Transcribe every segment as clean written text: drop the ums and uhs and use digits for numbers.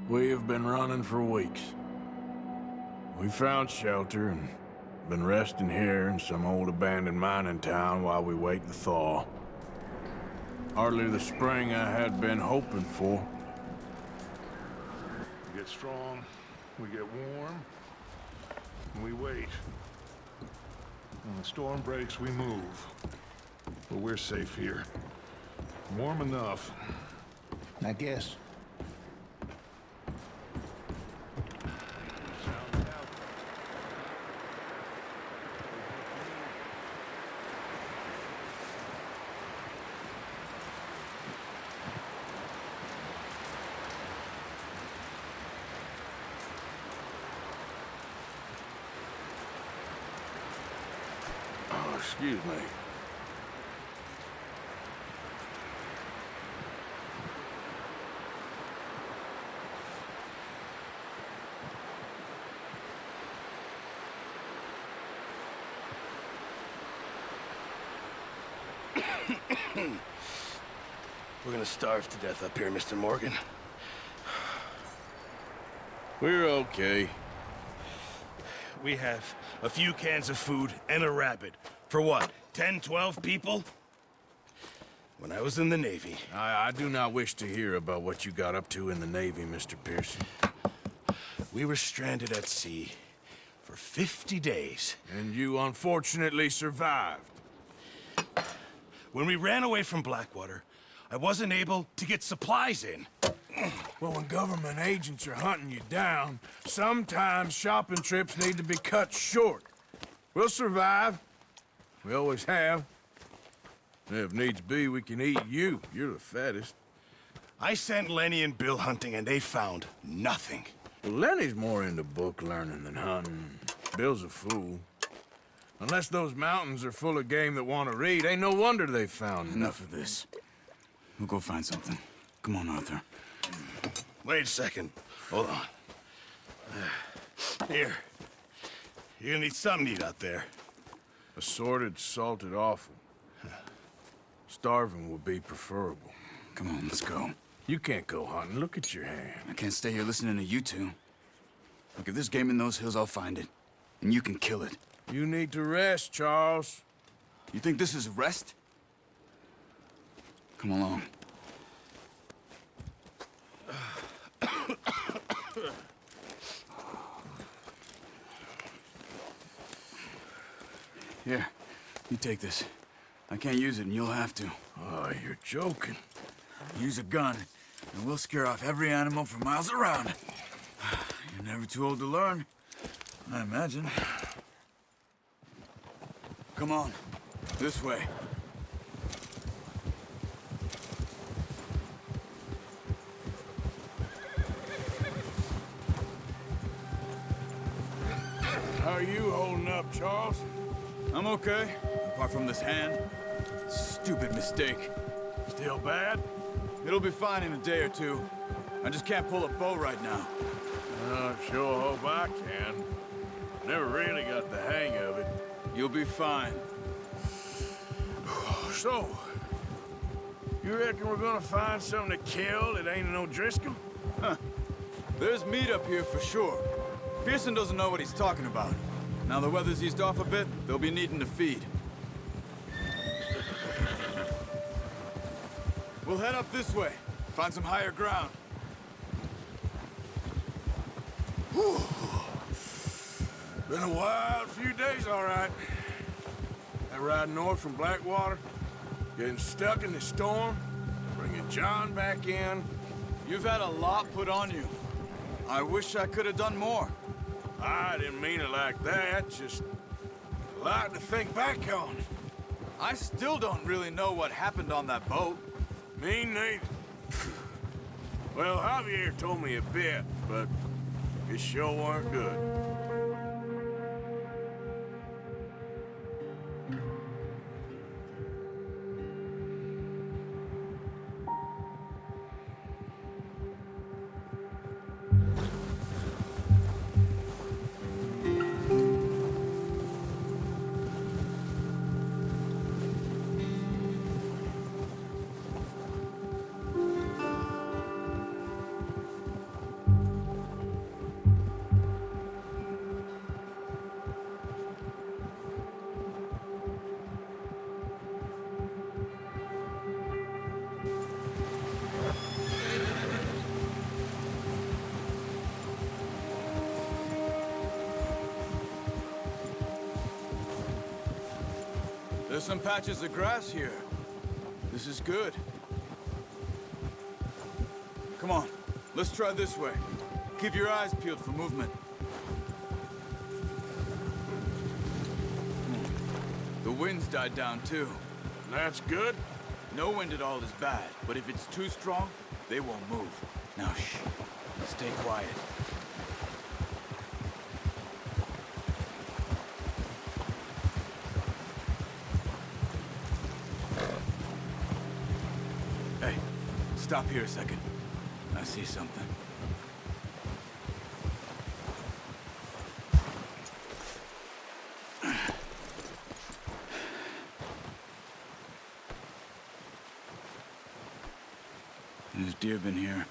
We have been running for weeks. We found shelter and been resting here in some old abandoned mining town while we wait the thaw. Hardly the spring I had been hoping for. We get strong, we get warm, and we wait. When the storm breaks, we move. But we're safe here. Warm enough. I guess. Oh, excuse me. We're gonna starve to death up here, Mr. Morgan. We're okay. We have a few cans of food and a rabbit. For what, 10, 12 people? When I was in the Navy... I do not wish to hear about what you got up to in the Navy, Mr. Pearson. We were stranded at sea for 50 days. And you unfortunately survived. When we ran away from Blackwater, I wasn't able to get supplies in. Well, when government agents are hunting you down, sometimes shopping trips need to be cut short. We'll survive. We always have. And if needs be, we can eat you. You're the fattest. I sent Lenny and Bill hunting, and they found nothing. Well, Lenny's more into book learning than hunting. Bill's a fool. Unless those mountains are full of game that want to read, ain't no wonder they found Enough of this. We'll go find something. Come on, Arthur. Wait a second. Hold on. Here. You're gonna need something to eat out there. Assorted, salted offal. Starving would be preferable. Come on, let's go. You can't go hunting. Look at your hand. I can't stay here listening to you two. Look, if there's game in those hills, I'll find it. And you can kill it. You need to rest, Charles. You think this is rest? Come along. Here, you take this. I can't use it, and you'll have to. Oh, you're joking. Use a gun, and we'll scare off every animal for miles around. You're never too old to learn, I imagine. Come on, this way. How are you holding up, Charles? I'm okay, apart from this hand. Stupid mistake. Still bad? It'll be fine in a day or two. I just can't pull a bow right now. Sure hope I can. Never really got the hang of it. You'll be fine. So, you reckon we're gonna find something to kill that ain't no Driscoll? There's meat up here for sure. Pearson doesn't know what he's talking about. Now the weather's eased off a bit, they'll be needing to feed. We'll head up this way. Find some higher ground. Whew. Been a wild few days, all right. That ride north from Blackwater, getting stuck in the storm, bringing John back in. You've had a lot put on you. I wish I could have done more. I didn't mean it like that, just a lot to think back on. I still don't really know what happened on that boat. Me neither. Well, Javier told me a bit, but it sure weren't good. There's some patches of grass here. This is good. Come on, let's try this way. Keep your eyes peeled for movement. The wind's died down too. That's good. No wind at all is bad, but if it's too strong, they won't move. Now shh, stay quiet. Hey, stop here a second. I see something. There's deer been here.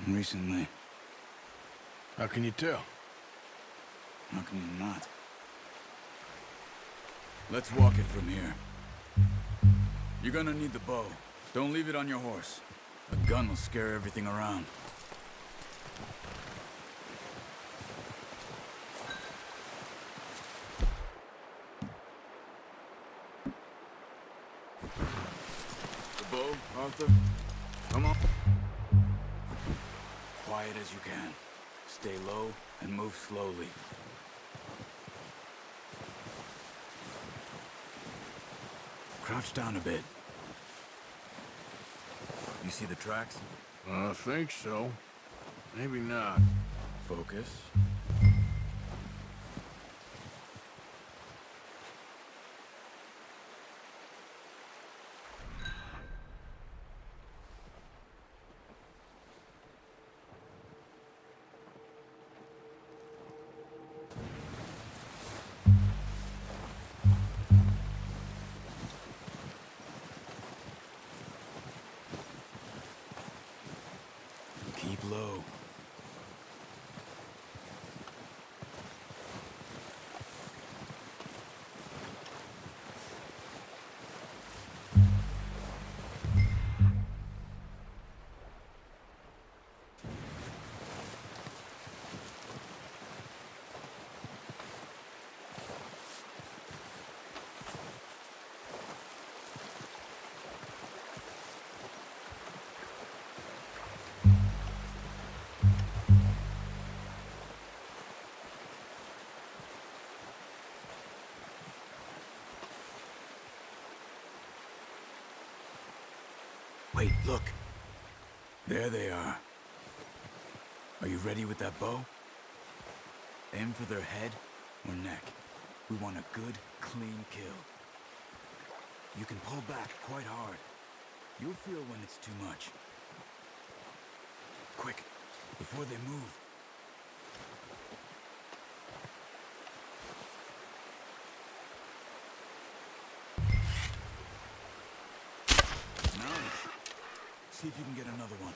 Recently. How can you tell? How can you not? Let's walk it from here. You're gonna need the bow. Don't leave it on your horse. A gun will scare everything around. The bow, Arthur? Come on. Quiet as you can. Stay low and move slowly. Crouch down a bit. You see the tracks? I think so. Maybe not. Focus. Keep low. Wait, look. There they are. Are you ready with that bow? Aim for their head or neck. We want a good, clean kill. You can pull back quite hard. You'll feel when it's too much. Quick, before they move. See if you can get another one.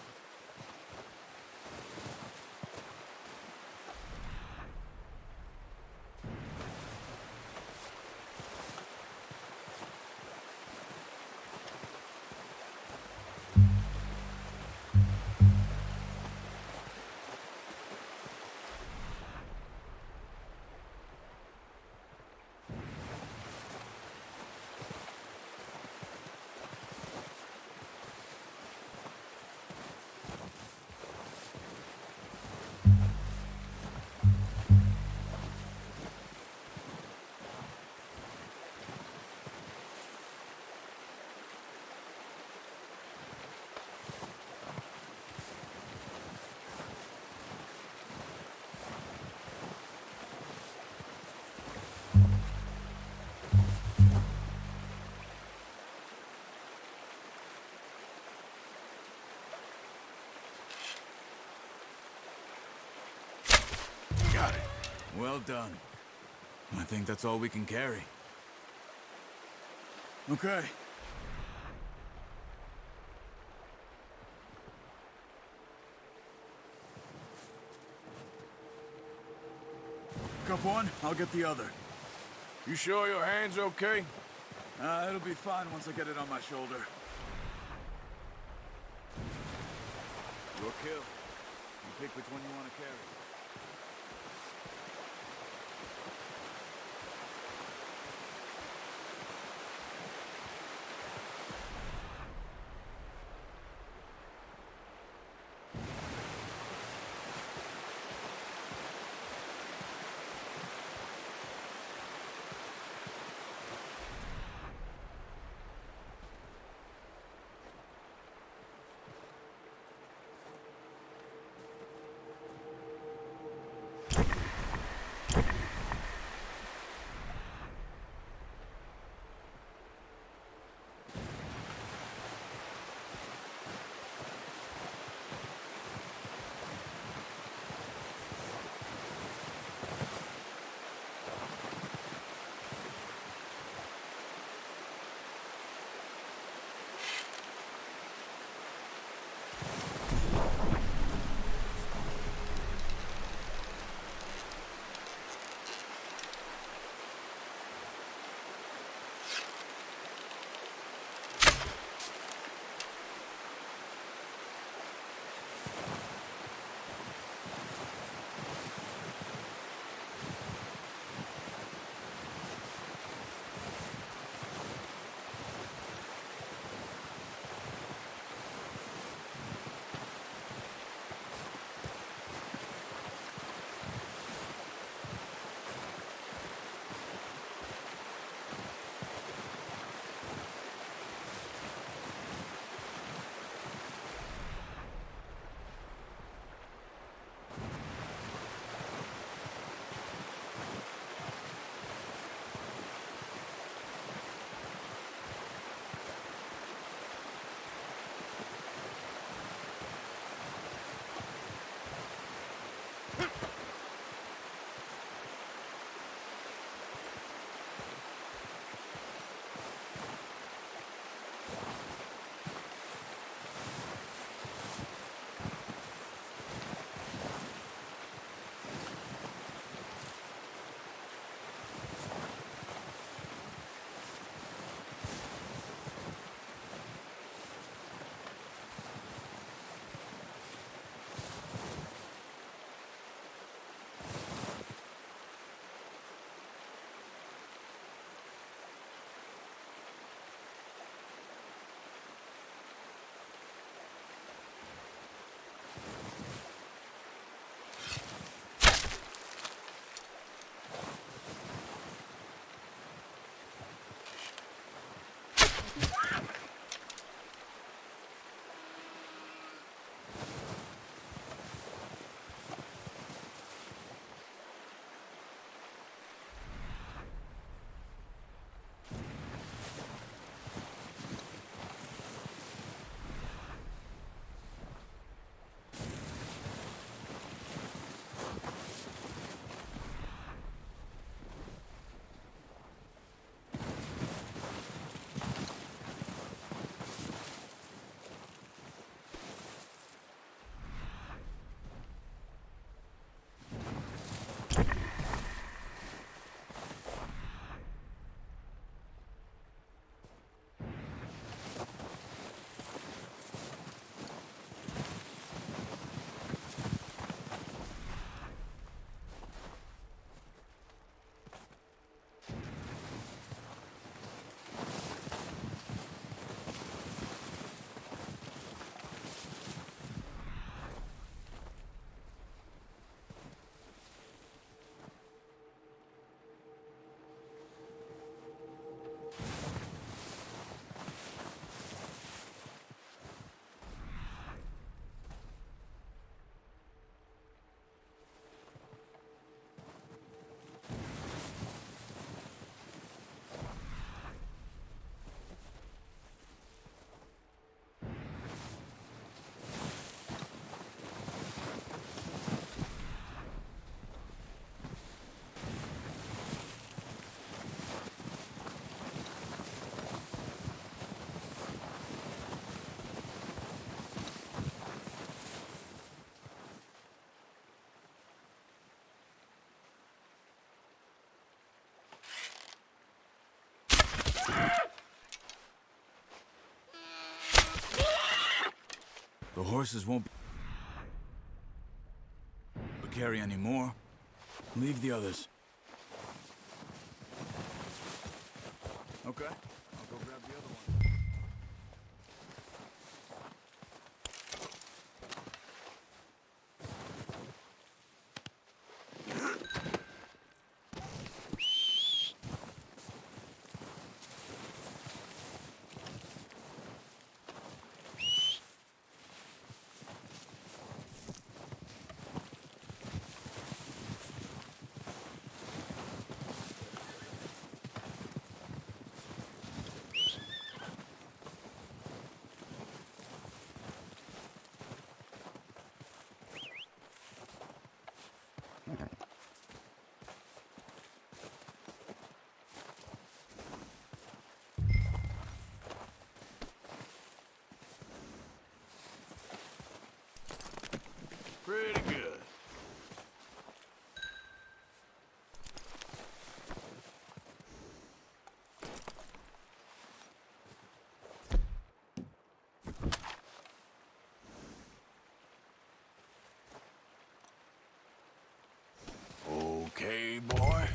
Got it. Well done. I think that's all we can carry. Okay. Cup one, I'll get the other. You sure your hand's okay? It'll be fine once I get it on my shoulder. Your kill. You pick which one you want to carry. The horses won't carry any more. Leave the others. Okay, I'll go grab the other one. Pretty good. Okay, boy.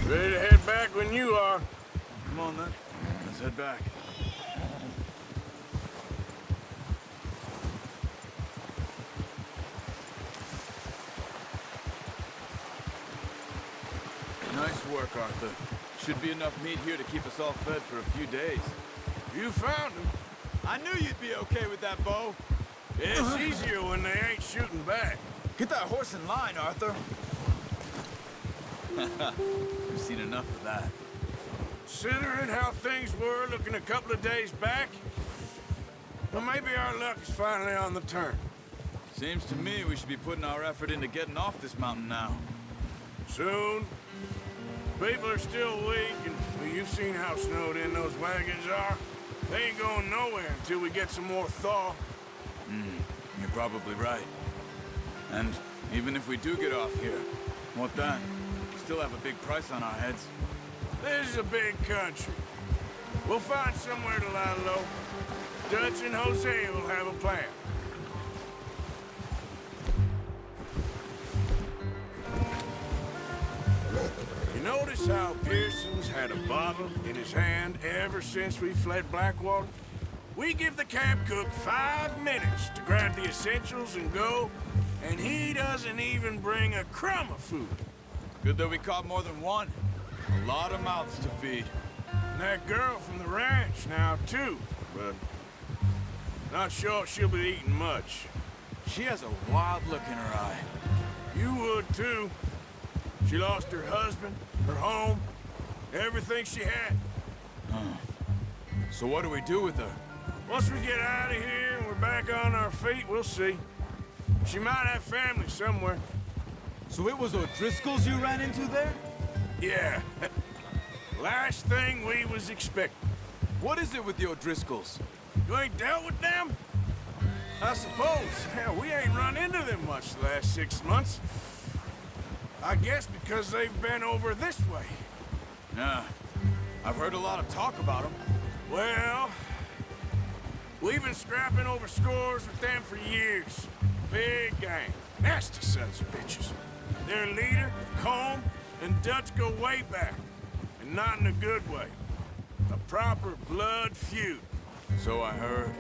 Ready to head back when you are. Come on then. Let's head back. Nice work, Arthur. Should be enough meat here to keep us all fed for a few days. You found him. I knew you'd be okay with that bow. It's easier when they ain't shooting back. Get that horse in line, Arthur. We've seen enough of that. Considering how things were looking a couple of days back, well, maybe our luck is finally on the turn. Seems to me we should be putting our effort into getting off this mountain now. Soon. People are still weak, and well, you've seen how snowed in those wagons are. They ain't going nowhere until we get some more thaw. You're probably right. And even if we do get off here, what then? We still have a big price on our heads. This is a big country. We'll find somewhere to lie low. Dutch and Jose will have a plan. You notice how Pearson's had a bottle in his hand ever since we fled Blackwater? We give the camp cook 5 minutes to grab the essentials and go, and he doesn't even bring a crumb of food. Good that we caught more than one. A lot of mouths to feed. And that girl from the ranch now, too, but not sure she'll be eating much. She has a wild look in her eye. You would, too. She lost her husband, her home, everything she had. So what do we do with her? Once we get out of here and we're back on our feet, we'll see. She might have family somewhere. So it was O'Driscoll's you ran into there? Yeah. Last thing we was expecting. What is it with the O'Driscolls? You ain't dealt with them? I suppose. Hell, we ain't run into them much the last 6 months. I guess because they've been over this way. Nah. I've heard a lot of talk about them. Well, we've been scrapping over scores with them for years. Big gang. Nasty sons of bitches. Their leader, Combe, and Dutch go way back. And not in a good way. A proper blood feud. So I heard.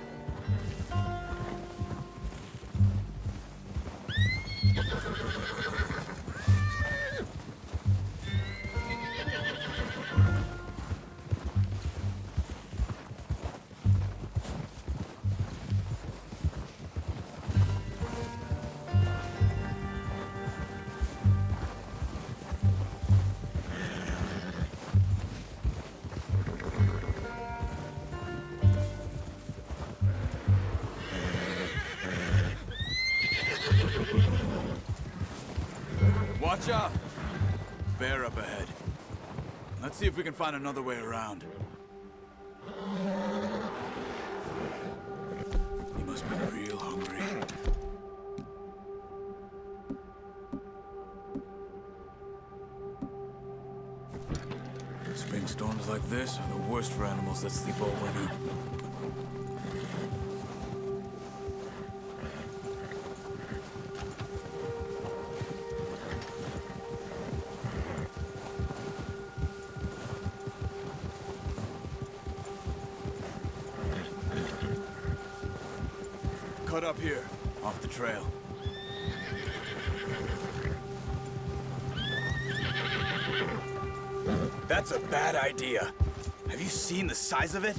Watch out! Bear up ahead. Let's see if we can find another way around. He must be real hungry. Spring storms like this are the worst for animals that sleep all winter. Cut up here, off the trail. That's a bad idea. Have you seen the size of it?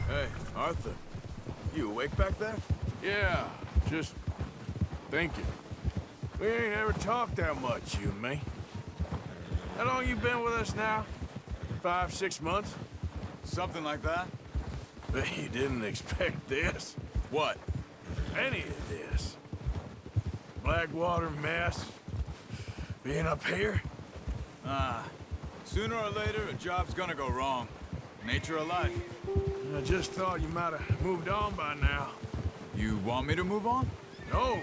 Hey, Arthur. You awake back there? Yeah, just thinking. We ain't ever talked that much, you and me. How long you been with us now? 5, 6 months? Something like that? But you didn't expect this. What? Any of this. Blackwater mess. Being up here? Sooner or later, a job's gonna go wrong. Nature of life. I just thought you might have moved on by now. You want me to move on? No,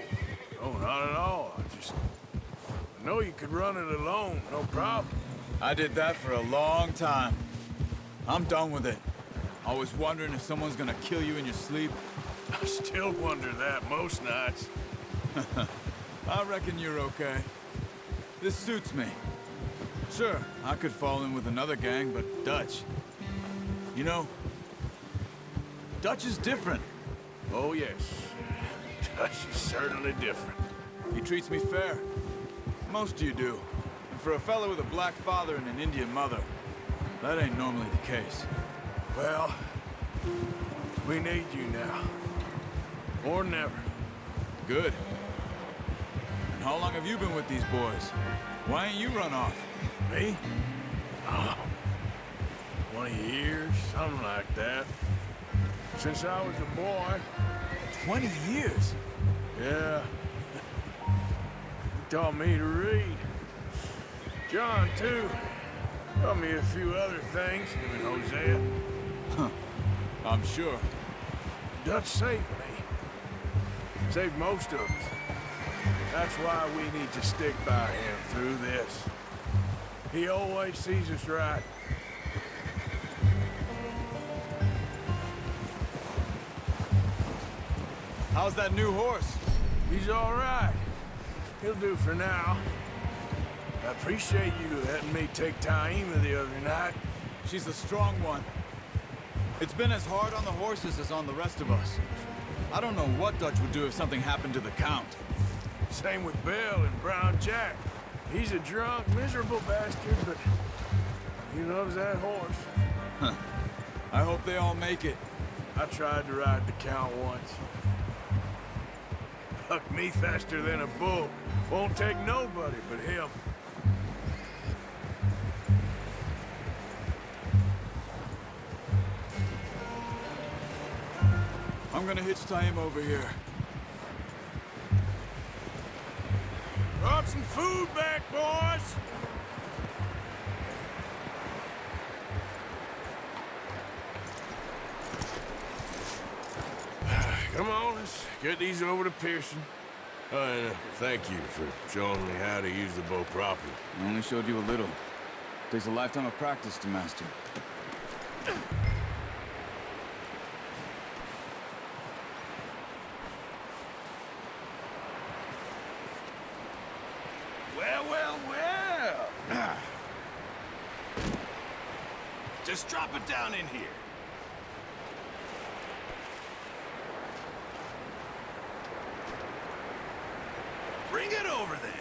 not at all. I know you could run it alone, no problem. I did that for a long time. I'm done with it. Always wondering if someone's gonna kill you in your sleep. I still wonder that most nights. I reckon you're okay. This suits me. Sure, I could fall in with another gang, but Dutch... You know, Dutch is different. Oh, yes. Dutch is certainly different. He treats me fair. Most of you do. And for a fella with a black father and an Indian mother, that ain't normally the case. Well, we need you now. Or never. Good. And how long have you been with these boys? Why ain't you run off? Me? Oh, 20 years, something like that. Since I was a boy. 20 years? Yeah. He taught me to read. John, too. Taught me a few other things, him and Hosea. Huh. I'm sure. Dutch saved me. Saved most of us. That's why we need to stick by him through this. He always sees us right. How's that new horse? He's all right. He'll do for now. I appreciate you letting me take Taima the other night. She's a strong one. It's been as hard on the horses as on the rest of us. I don't know what Dutch would do if something happened to the Count. Same with Bill and Brown Jack. He's a drunk, miserable bastard, but he loves that horse. Huh. I hope they all make it. I tried to ride the Count once. Bucked me faster than a bull. Won't take nobody but him. I'm gonna hitch Taima over here. Brought some food back, boys! Come on, let's get these over to Pearson. And thank you for showing me how to use the bow properly. I only showed you a little. Takes a lifetime of practice to master. Well. Just drop it down in here. Bring Bring it over then.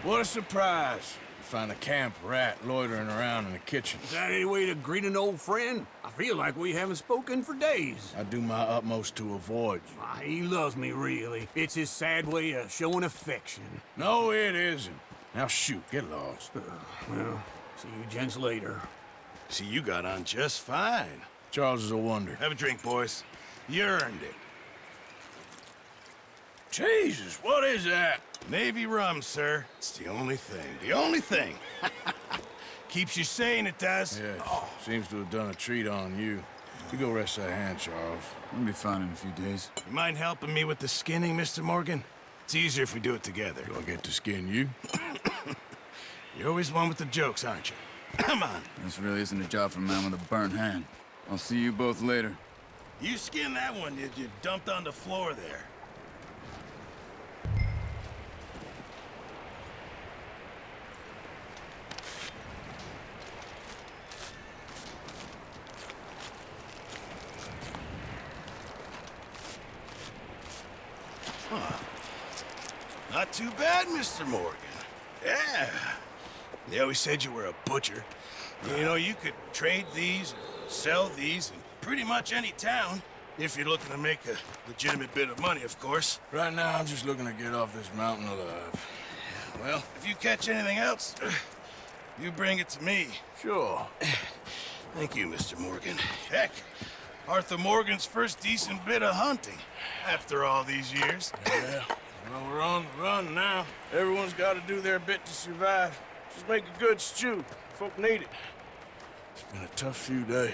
What a surprise. You find a camp rat loitering around in the kitchen. Is that any way to greet an old friend? I feel like we haven't spoken for days. I do my utmost to avoid you. He loves me, really. It's his sad way of showing affection. No, it isn't. Now shoot, get lost. Well, see you gents later. See, you got on just fine. Charles is a wonder. Have a drink, boys. You earned it. Jesus, what is that? Navy rum, sir. It's the only thing. The only thing. Keeps you sane, it does. Yes, seems to have done a treat on you. You go rest that hand, Charles. We'll be fine in a few days. You mind helping me with the skinning, Mr. Morgan? It's easier if we do it together. Do I get to skin you? You're always one with the jokes, aren't you? Come on. This really isn't a job for a man with a burnt hand. I'll see you both later. You skinned that one you dumped on the floor there. Not too bad, Mr. Morgan. Yeah. They always said you were a butcher. You know, you could trade these, sell these in pretty much any town, if you're looking to make a legitimate bit of money, of course. Right now, I'm just looking to get off this mountain alive. Well, if you catch anything else, you bring it to me. Sure. Thank you, Mr. Morgan. Heck, Arthur Morgan's first decent bit of hunting, after all these years. Yeah. Well, we're on the run now. Everyone's got to do their bit to survive. Just make a good stew. Folk need it. It's been a tough few days.